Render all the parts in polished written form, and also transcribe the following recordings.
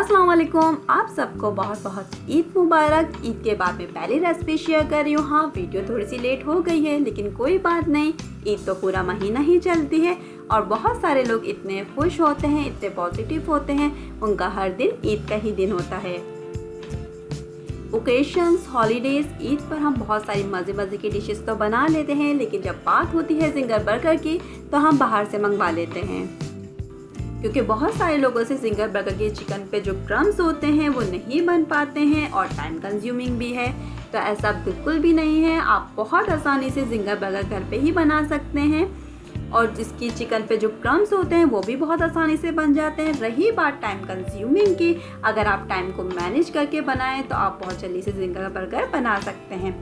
अस्सलाम वालेकुम, आप सबको बहुत बहुत ईद मुबारक। ईद के बाद में पहली रेसिपी शेयर कर रही हूँ। हाँ, वीडियो थोड़ी सी लेट हो गई है, लेकिन कोई बात नहीं, ईद तो पूरा महीना ही चलती है और बहुत सारे लोग इतने खुश होते हैं, इतने पॉजिटिव होते हैं, उनका हर दिन ईद का ही दिन होता है। ओकेशंस, हॉलीडेज़, ईद पर हम बहुत सारी मज़े मज़े की डिशेस तो बना लेते हैं, लेकिन जब बात होती है ज़िंगर बर्गर की तो हम बाहर से मंगवा लेते हैं, क्योंकि बहुत सारे लोगों से ज़िंगर बर्गर के चिकन पे जो क्रम्स होते हैं वो नहीं बन पाते हैं और टाइम कंज्यूमिंग भी है। तो ऐसा बिल्कुल भी नहीं है, आप बहुत आसानी से ज़िंगर बर्गर घर पे ही बना सकते हैं और जिसकी चिकन पे जो क्रम्स होते हैं वो भी बहुत आसानी से बन जाते हैं। रही बात टाइम कंज्यूमिंग की, अगर आप टाइम को मैनेज करके बनाएं तो आप बहुत जल्दी से ज़िंगर बर्गर बना सकते हैं।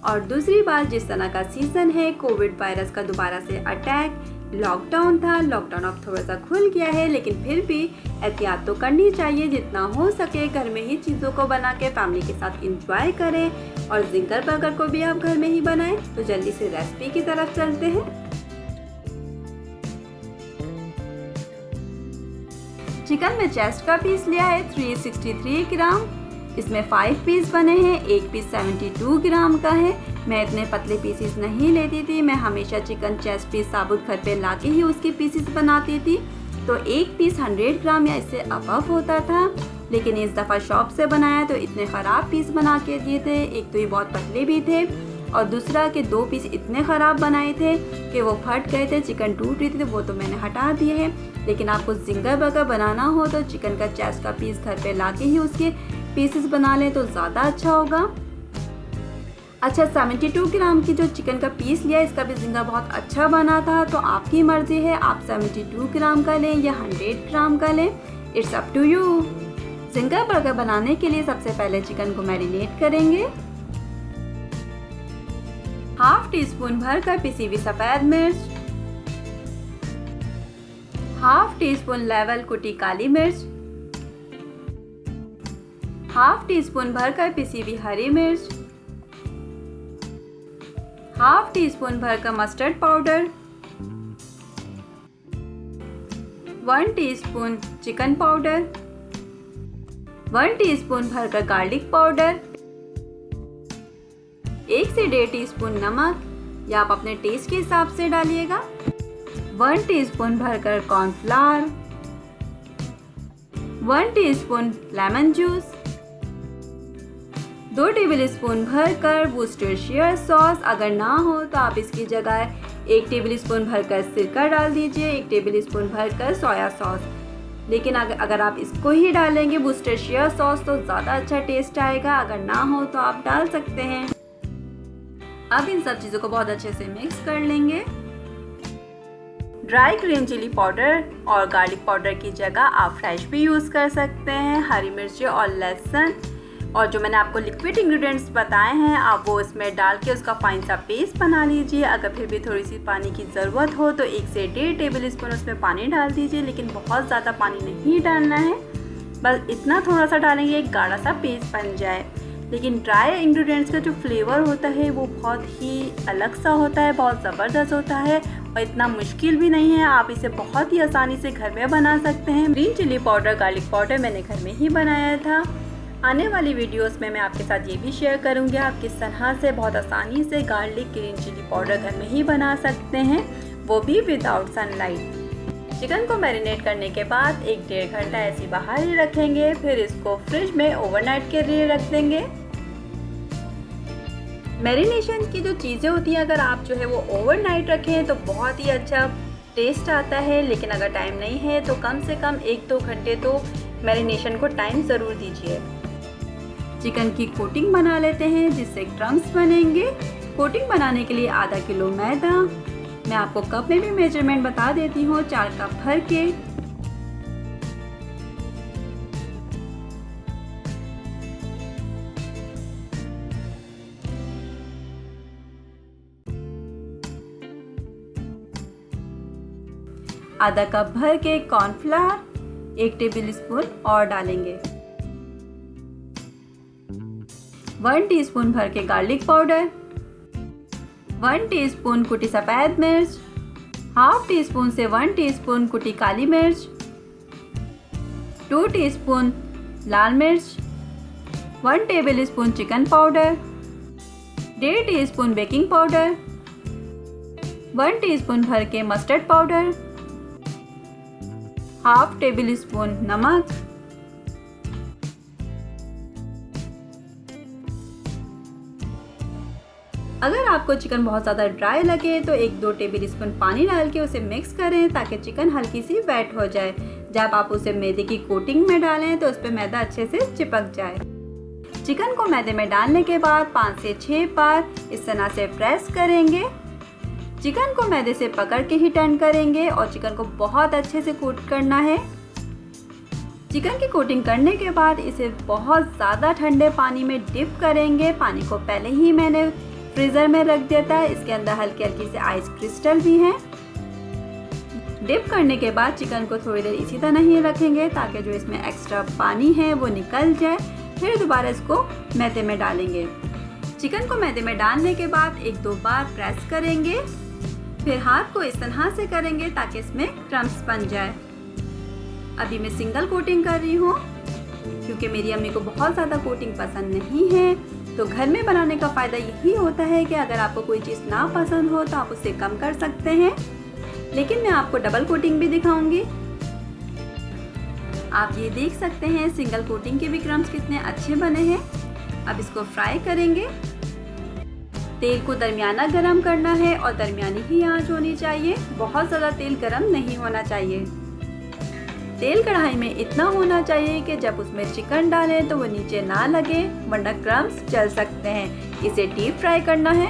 और दूसरी बात, जिस तरह का सीज़न है, कोविड वायरस का दोबारा से अटैक, लॉकडाउन था, लॉकडाउन अब थोड़ा सा खुल गया है, लेकिन फिर भी एहतियात तो करनी चाहिए। जितना हो सके घर में ही चीज़ों को बना के फैमिली के साथ इंजॉय करें और ज़िंगर बर्गर को भी आप घर में ही बनाएं। तो जल्दी से रेसिपी की तरफ चलते हैं। चिकन में चेस्ट का पीस लिया है 363 ग्राम, इसमें 5 पीस बने हैं, एक पीस 72 ग्राम का है। मैं इतने पतले पीसेस नहीं लेती थी, मैं हमेशा चिकन चेस्ट पीस साबुत घर पे लाके ही उसके पीसेस बनाती थी, तो एक पीस 100 ग्राम या इससे अबव होता था। लेकिन इस दफ़ा शॉप से बनाया तो इतने ख़राब पीस बना के दिए थे, एक तो ये बहुत पतले भी थे और दूसरा कि 2 पीस इतने ख़राब बनाए थे कि वो फट गए थे, चिकन टूट रही थी, वो तो मैंने हटा दिए हैं। लेकिन आपको ज़िंगर बर्गर बनाना हो तो चिकन का चेस्ट का पीस घर पे लाके ही उसके पीसेस बना लें तो ज़्यादा अच्छा होगा। अच्छा, 72 ग्राम की जो चिकन का पीस लिया, इसका भी ज़िंगर बहुत अच्छा बना था, तो आपकी मर्ज़ी है, आप 72 ग्राम का लें या 100 ग्राम का लें, it's up to you. Zinger burger बनाने के लिए सबसे पहले चिकन को मैरिनेट करेंगे। हाफ टी स्पून भर कर पिसी हुई सफ़ेद मिर्च, हाफ टी स्पून लेवल कुटी काली मिर्च, हाफ टी स्पून भर कर पिसी हुई हरी मिर्च, हाफ टी स्पून भर कर mustard powder, 1 teaspoon chicken powder, 1 teaspoon भर कर गार्लिक पाउडर, 1 से 1.5 टीस्पून नमक या आप अपने टेस्ट के हिसाब से डालिएगा, 1 टीस्पून भर कर cornflour, 1 teaspoon lemon juice, 2 table spoon भर कर वुस्टरशायर सॉस, अगर ना हो तो आप इसकी जगह 1 टेबल स्पून भर कर सिरका डाल दीजिए, 1 टेबल स्पून भर कर सोया सॉस। लेकिन अगर आप इसको ही डालेंगे वुस्टरशायर सॉस तो ज़्यादा अच्छा टेस्ट आएगा, अगर ना हो तो आप डाल सकते हैं। अब इन सब चीज़ों को बहुत अच्छे से मिक्स कर लेंगे। ड्राई ग्रीन चिली पाउडर और गार्लिक पाउडर की जगह आप फ्रेश भी यूज़ कर सकते हैं। हरी मिर्ची और लहसुन और जो मैंने आपको लिक्विड इंग्रेडिएंट्स बताए हैं, आप वो इसमें डाल के उसका फाइन सा पेस्ट बना लीजिए। अगर फिर भी थोड़ी सी पानी की ज़रूरत हो तो 1 से 1.5 टेबल स्पून उसमें पानी डाल दीजिए, लेकिन बहुत ज़्यादा पानी नहीं डालना है, बस इतना थोड़ा सा डालेंगे एक गाढ़ा सा पेस्ट बन जाए। लेकिन ड्राई इंग्रेडिएंट्स का जो फ्लेवर होता है वो बहुत ही अलग सा होता है, बहुत ज़बरदस्त होता है और इतना मुश्किल भी नहीं है, आप इसे बहुत ही आसानी से घर में बना सकते हैं। Green chilli powder, garlic powder मैंने घर में ही बनाया था। आने वाली वीडियोस में मैं आपके साथ ये भी शेयर करूँगी आप किस तरह से बहुत आसानी से गार्लिक ग्रीन चिली पाउडर घर में ही बना सकते हैं, वो भी विदाउट सनलाइट। चिकन को मैरिनेट करने के बाद 1-1.5 घंटा ऐसे बाहर ही रखेंगे, फिर इसको फ्रिज में ओवरनाइट के लिए रख देंगे। मैरिनेशन की जो चीज़ें होती हैं, अगर आप जो है वो ओवरनाइट रखें तो बहुत ही अच्छा टेस्ट आता है, लेकिन अगर टाइम नहीं है तो कम से कम 1-2 घंटे तो मैरिनेशन को टाइम ज़रूर दीजिए। चिकन की कोटिंग बना लेते हैं जिससे क्रम्स बनेंगे। कोटिंग बनाने के लिए आधा किलो मैदा, मैं आपको कप में भी मेजरमेंट बता देती हूँ, 4 कप भर के। आधा कप भर के कॉर्नफ्लावर, 1 टेबल स्पून और डालेंगे, 1 टीस्पून भर के गार्लिक पाउडर, 1 टीस्पून कुटी सफ़ेद मिर्च, हाफ टी स्पून से 1 टीस्पून कुटी काली मिर्च, 2 टीस्पून लाल मिर्च, 1 table spoon chicken powder, 1.5 teaspoon baking powder, 1 teaspoon भर के mustard powder, half table spoon नमक, अगर आपको चिकन बहुत ज़्यादा ड्राई लगे तो 1-2 टेबल स्पून पानी डाल के उसे मिक्स करें ताकि चिकन हल्की सी वेट हो जाए। जब आप उसे मैदे की कोटिंग में डालें तो उस पर मैदा अच्छे से चिपक जाए। चिकन को मैदे में डालने के बाद 5 से 6 बार इस तरह से प्रेस करेंगे। चिकन को मैदे से पकड़ के ही टर्न करेंगे और चिकन को बहुत अच्छे से कोट करना है। चिकन की कोटिंग करने के बाद इसे बहुत ज़्यादा ठंडे पानी में डिप करेंगे। पानी को पहले ही मैंने फ्रीज़र में रख दिया था, इसके अंदर हल्की हल्की से आइस क्रिस्टल भी हैं। डिप करने के बाद चिकन को थोड़ी देर इसी तरह ही रखेंगे ताकि जो इसमें एक्स्ट्रा पानी है वो निकल जाए। फिर दोबारा इसको मैदे में डालेंगे। चिकन को मैदे में डालने के बाद 1-2 बार प्रेस करेंगे। फिर हाथ को इस तरह से करेंगे ताकि इसमें क्रम्स बन जाए। अभी मैं सिंगल कोटिंग कर रही हूँ क्योंकि मेरी अम्मी को बहुत ज़्यादा कोटिंग पसंद नहीं है। तो घर में बनाने का फ़ायदा यही होता है कि अगर आपको कोई चीज़ ना पसंद हो तो आप उसे कम कर सकते हैं। लेकिन मैं आपको डबल कोटिंग भी दिखाऊंगी। आप ये देख सकते हैं सिंगल कोटिंग के भी क्रम्स कितने अच्छे बने हैं। अब इसको फ्राई करेंगे। तेल को दरमियाना गरम करना है और दरमियानी ही आंच होनी चाहिए, बहुत ज़्यादा तेल गरम नहीं होना चाहिए। तेल कढ़ाई में इतना होना चाहिए कि जब उसमें चिकन डालें तो वो नीचे ना लगे, वरना क्रम्स जल सकते हैं। इसे डीप फ्राई करना है।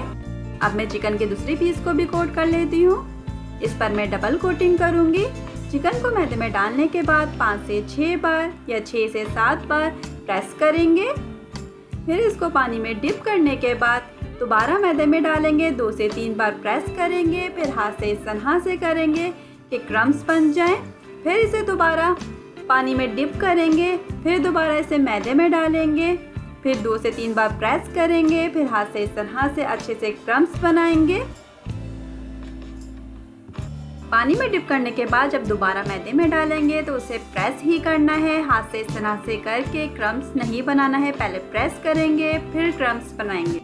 अब मैं चिकन के दूसरी पीस को भी कोट कर लेती हूँ। इस पर मैं डबल कोटिंग करूँगी। चिकन को मैदे में डालने के बाद 5 से 6 बार या 6 से 7 बार प्रेस करेंगे। फिर इसको पानी में डिप करने के बाद दोबारा मैदे में डालेंगे। 2 से 3 बार प्रेस करेंगे। फिर हाथ से इस तरह से करेंगे कि क्रम्स बन जाएं। फिर इसे दोबारा पानी में डिप करेंगे। फिर दोबारा इसे मैदे में डालेंगे। फिर 2 से 3 बार प्रेस करेंगे। फिर हाथ से इस तरह से अच्छे से क्रम्स बनाएंगे। पानी में डिप करने के बाद जब दोबारा मैदे में डालेंगे तो उसे प्रेस ही करना है। हाथ से इस तरह से करके क्रम्स नहीं बनाना है, पहले प्रेस करेंगे फिर क्रम्स बनाएंगे।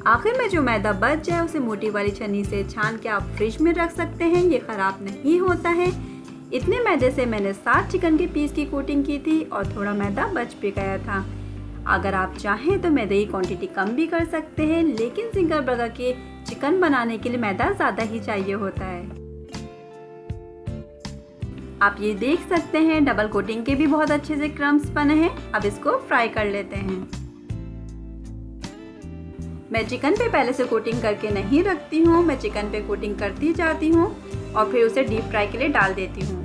आखिर में जो मैदा बच जाए उसे मोटी वाली छन्नी से छान के आप फ्रिज में रख सकते हैं, ये ख़राब नहीं होता है। इतने मैदे से मैंने 7 चिकन के पीस की कोटिंग की थी और थोड़ा मैदा बच भी गया था। अगर आप चाहें तो मैदे की क्वांटिटी कम भी कर सकते हैं, लेकिन सिंगल बर्गर के चिकन बनाने के लिए मैदा ज़्यादा ही चाहिए होता है। आप ये देख सकते हैं डबल कोटिंग के भी बहुत अच्छे से क्रम्स बने हैं। अब इसको फ्राई कर लेते हैं। मैं चिकन पे पहले से कोटिंग करके नहीं रखती हूँ, मैं चिकन पे कोटिंग करती जाती हूँ और फिर उसे डीप फ्राई के लिए डाल देती हूँ।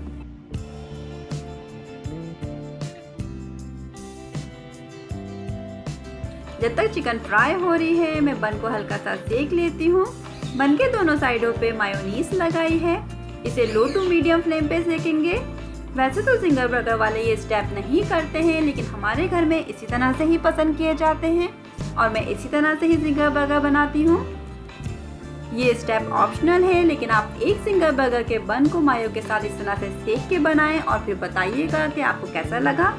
जब तक चिकन फ्राई हो रही है मैं बन को हल्का सा सेक लेती हूँ। बन के दोनों साइडों पे मायोनीज लगाई है। इसे लो टू मीडियम फ्लेम पे सेकेंगे। वैसे तो सिंगल बर्गर वाले ये स्टेप नहीं करते हैं, लेकिन हमारे घर में इसी तरह से ही पसंद किए जाते हैं और मैं इसी तरह से ही सिंगल बर्गर बनाती हूँ। ये स्टेप ऑप्शनल है, लेकिन आप एक सिंगल बर्गर के बन को मायो के साथ इस तरह से सेक के बनाएं और फिर बताइएगा कि आपको कैसा लगा।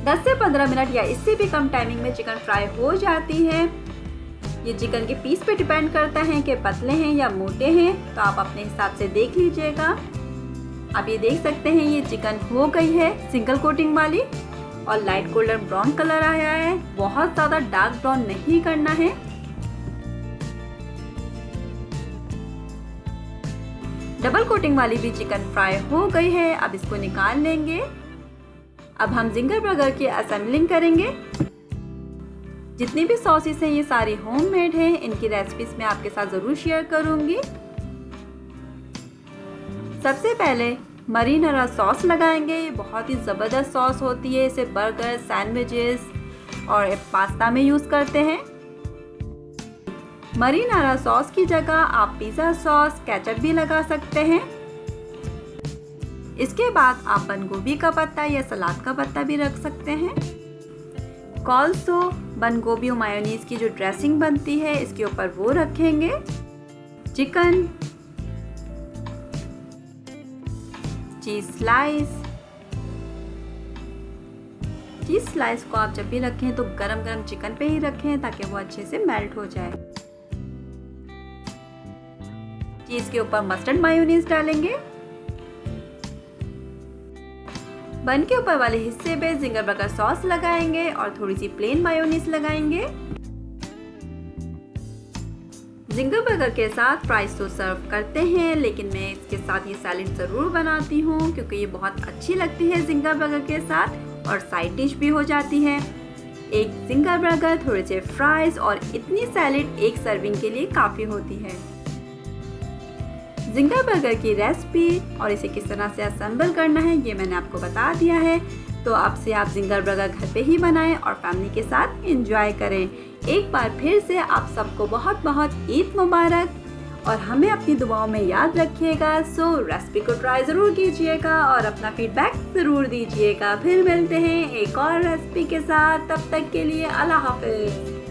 दस से 15 मिनट या इससे भी कम टाइमिंग में चिकन फ्राई हो जाती है। ये चिकन के पीस पे डिपेंड करता है कि पतले हैं या मोटे हैं, तो आप अपने हिसाब से देख लीजिएगा। आप ये देख सकते हैं ये चिकन हो गई है सिंगल कोटिंग वाली और लाइट गोल्डन ब्राउन कलर आया है। बहुत ज़्यादा डार्क ब्राउन नहीं करना है। डबल कोटिंग वाली भी चिकन फ्राई हो गई है। अब इसको निकाल लेंगे। अब हम सिंगल बर्गर की असेंबलिंग करेंगे। जितनी भी सॉसेस हैं ये सारी होममेड हैं। इनकी रेसिपीज मैं आपके साथ ज़रूर शेयर करूंगी। सबसे पहले मरीनारा सॉस लगाएंगे। ये बहुत ही ज़बरदस्त सॉस होती है। इसे बर्गर, सैंडविचेस और पास्ता में यूज़ करते हैं। मरीनारा सॉस की जगह आप पिज़्ज़ा सॉस, केचप भी लगा सकते हैं। इसके बाद आप बंद गोभी का पत्ता या सलाद का पत्ता भी रख सकते हैं। कॉल्सो बंद गोभी और मायोनीज की जो ड्रेसिंग बनती है इसके ऊपर वो रखेंगे। चिकन, चीज़ स्लाइस को आप जब भी रखें तो गरम गरम चिकन पे ही रखें ताकि वो अच्छे से मेल्ट हो जाए। चीज़ के ऊपर मस्टर्ड मायोनीज डालेंगे। बन के ऊपर वाले हिस्से पे जिंगर बर्गर सॉस लगाएंगे और थोड़ी सी प्लेन मायोनीज लगाएंगे। जिंगर बर्गर के साथ फ्राइज तो सर्व करते हैं, लेकिन मैं इसके साथ ये सैलेड ज़रूर बनाती हूँ क्योंकि ये बहुत अच्छी लगती है जिंगर बर्गर के साथ और साइड डिश भी हो जाती है। एक जिंगर बर्गर, थोड़े से फ्राइज और इतनी सैलेड एक सर्विंग के लिए काफ़ी होती है। जिंगर बर्गर की रेसिपी और इसे किस तरह से असेंबल करना है ये मैंने आपको बता दिया है। तो अब से आप जिंगर बर्गर घर पे ही बनाएं और फैमिली के साथ एंजॉय करें। एक बार फिर से आप सबको बहुत बहुत ईद मुबारक और हमें अपनी दुआओं में याद रखिएगा। सो रेसिपी को ट्राई ज़रूर कीजिएगा और अपना फीडबैक ज़रूर दीजिएगा। फिर मिलते हैं एक और रेसिपी के साथ, तब तक के लिए अल्लाह हाफ़िज़।